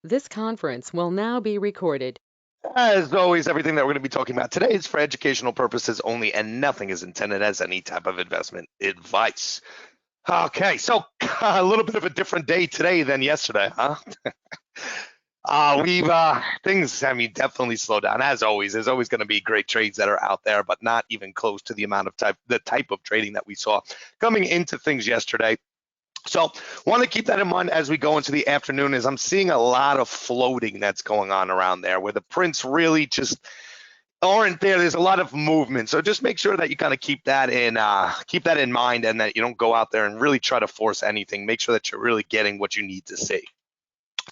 This conference will now be recorded. As always, everything that we're going to be talking about today is for educational purposes only, and nothing is intended as any type of investment advice. Okay, so a little bit of a different day today than yesterday, huh? We've things, I mean, definitely slowed down. As always, there's always going to be great trades that are out there, but not even close to the amount of the type of trading that we saw coming into things yesterday. So want to keep that in mind as we go into the afternoon, as I'm seeing a lot of floating that's going on around there where the prints really just aren't there. There's a lot of movement. So just make sure that you kind of keep that in mind, and that you don't go out there and really try to force anything. Make sure that you're really getting what you need to see.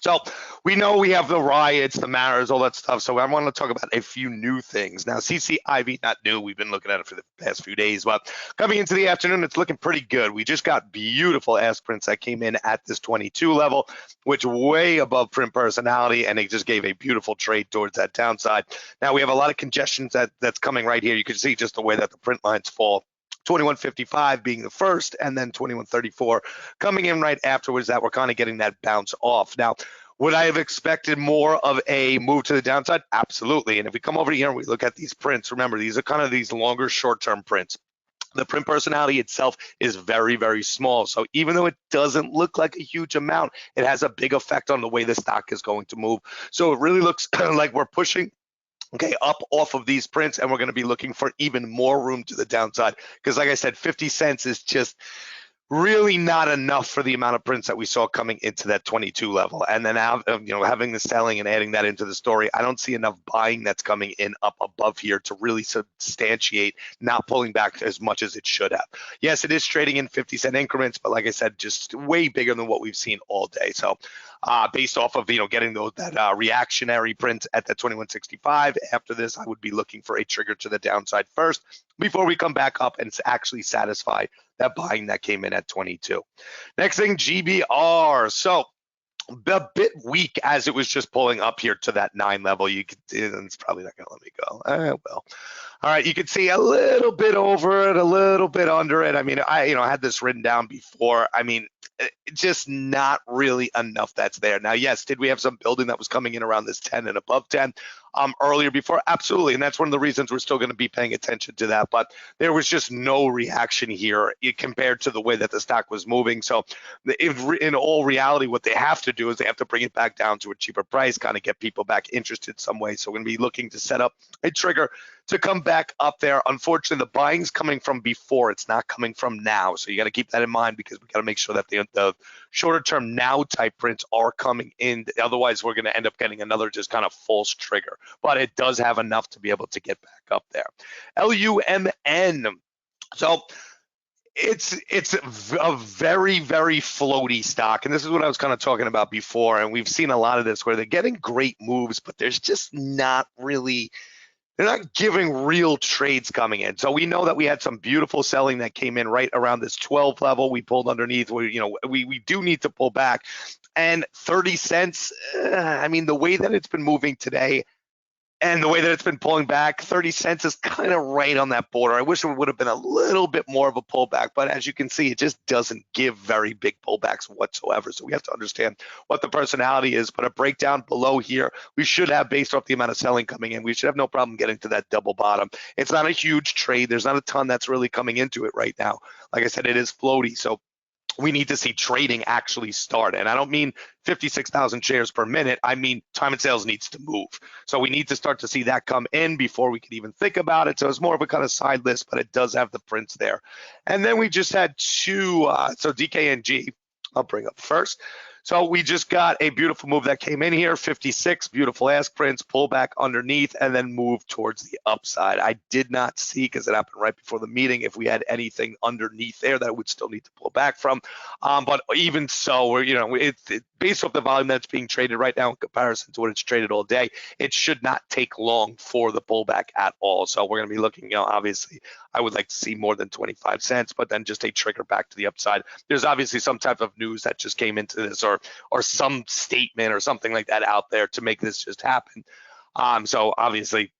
So we know we have the riots, the Maras, all that stuff. So I want to talk about a few new things. Now, CCIV, not new. We've been looking at it for the past few days, but coming into the afternoon, it's looking pretty good. We just got beautiful ask prints that came in at this 22 level, which way above print personality, and it just gave a beautiful trade towards that downside. Now we have a lot of congestion that's coming right here. You can see just the way that the print lines fall. 2155 being the first, and then 2134 coming in right afterwards, that we're kind of getting that bounce off. Now, would I have expected more of a move to the downside? Absolutely. And if we come over here and we look at these prints, remember, these are kind of these longer short-term prints. The print personality itself is very, very small. So even though it doesn't look like a huge amount, it has a big effect on the way the stock is going to move. So it really looks like we're pushing up off of these prints, and we're going to be looking for even more room to the downside, because like I said, 50 cents is just really not enough for the amount of prints that we saw coming into that 22 level. And then having the selling and adding that into the story, I don't see enough buying that's coming in up above here to really substantiate not pulling back as much as it should have. Yes, it is trading in 50-cent increments, but like I said, just way bigger than what we've seen all day. So based off of getting that reactionary print at the 2165, after this I would be looking for a trigger to the downside first before we come back up and actually satisfy that buying that came in at 22. Next thing, GBR. So a bit weak as it was just pulling up here to that 9 level. You could, it's probably not going to let me go. Well, all right, you can see a little bit over it, a little bit under it. I mean, I had this written down before. I mean, just not really enough that's there. Now, yes, did we have some building that was coming in around this 10 and above 10 earlier before? Absolutely, and that's one of the reasons we're still going to be paying attention to that. But there was just no reaction here compared to the way that the stock was moving. So in all reality, what they have to do is they have to bring it back down to a cheaper price, kind of get people back interested some way. So we're going to be looking to set up a trigger to come back up there. Unfortunately, the buying's coming from before. It's not coming from now. So you got to keep that in mind, because we got to make sure that the shorter term now type prints are coming in. Otherwise, we're going to end up getting another just kind of false trigger. But it does have enough to be able to get back up there. LUMN. So it's a very, very floaty stock, and this is what I was kind of talking about before, and we've seen a lot of this where they're getting great moves, but there's just not really, they're not giving real trades coming in. So we know that we had some beautiful selling that came in right around this 12 level. We pulled underneath. We do need to pull back. And 30 cents, I mean, the way that it's been moving today and the way that it's been pulling back, 30 cents is kind of right on that border. I wish it would have been a little bit more of a pullback, but as you can see, it just doesn't give very big pullbacks whatsoever. So we have to understand what the personality is. But a breakdown below here, we should have, based off the amount of selling coming in, we should have no problem getting to that double bottom. It's not a huge trade. There's not a ton that's really coming into it right now. Like I said, it is floaty. So we need to see trading actually start. And I don't mean 56,000 shares per minute. I mean, time and sales needs to move. So we need to start to see that come in before we can even think about it. So it's more of a kind of side list, but it does have the prints there. And then we just had two, so DKNG, I'll bring up first. So we just got a beautiful move that came in here, 56, beautiful ask prints, pull back underneath, and then move towards the upside. I did not see, because it happened right before the meeting, if we had anything underneath there that would still need to pull back from. But even so, based off the volume that's being traded right now in comparison to what it's traded all day, it should not take long for the pullback at all. So we're going to be looking, obviously, I would like to see more than 25 cents, but then just a trigger back to the upside. There's obviously some type of news that just came into this, or some statement or something like that out there to make this just happen. So obviously,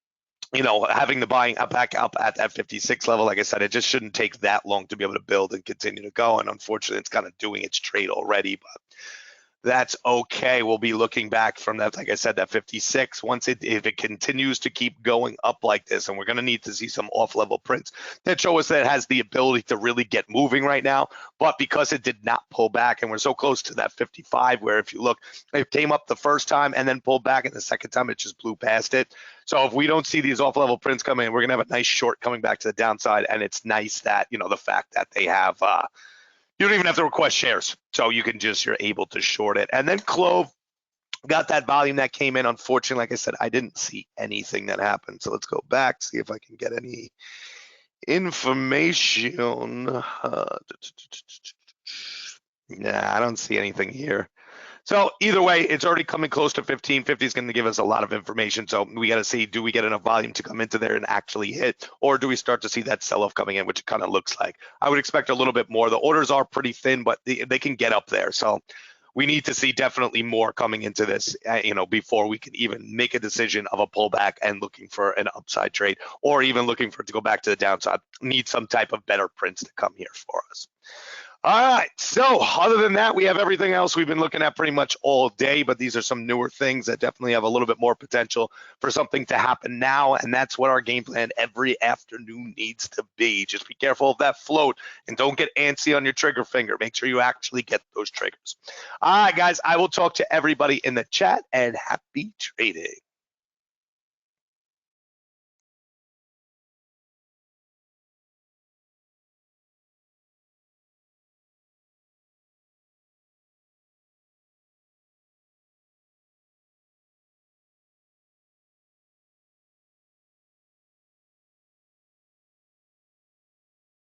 having the buying back up at that 56 level, like I said, it just shouldn't take that long to be able to build and continue to go. And unfortunately, it's kind of doing its trade already. But that's okay. We'll be looking back from that, like I said, that 56. If it continues to keep going up like this, and we're going to need to see some off-level prints that show us that it has the ability to really get moving right now. But because it did not pull back, and we're so close to that 55, where if you look, it came up the first time and then pulled back, and the second time it just blew past it. So if we don't see these off-level prints come in, we're going to have a nice short coming back to the downside. And it's nice that, the fact that they have you don't even have to request shares. So you're able to short it. And then Clove got that volume that came in. Unfortunately, like I said, I didn't see anything that happened. So let's go back, see if I can get any information. Nah, I don't see anything here. So either way, it's already coming close to 15. 50 is going to give us a lot of information. So we got to see, do we get enough volume to come into there and actually hit, or do we start to see that sell-off coming in, which it kind of looks like? I would expect a little bit more. The orders are pretty thin, but they can get up there. So we need to see definitely more coming into this, before we can even make a decision of a pullback and looking for an upside trade, or even looking for it to go back to the downside. Need some type of better prints to come here for us. All right, so other than that, we have everything else we've been looking at pretty much all day, but these are some newer things that definitely have a little bit more potential for something to happen now, and that's what our game plan every afternoon needs to be. Just be careful of that float and don't get antsy on your trigger finger. Make sure you actually get those triggers. All right, guys, I will talk to everybody in the chat, and happy trading.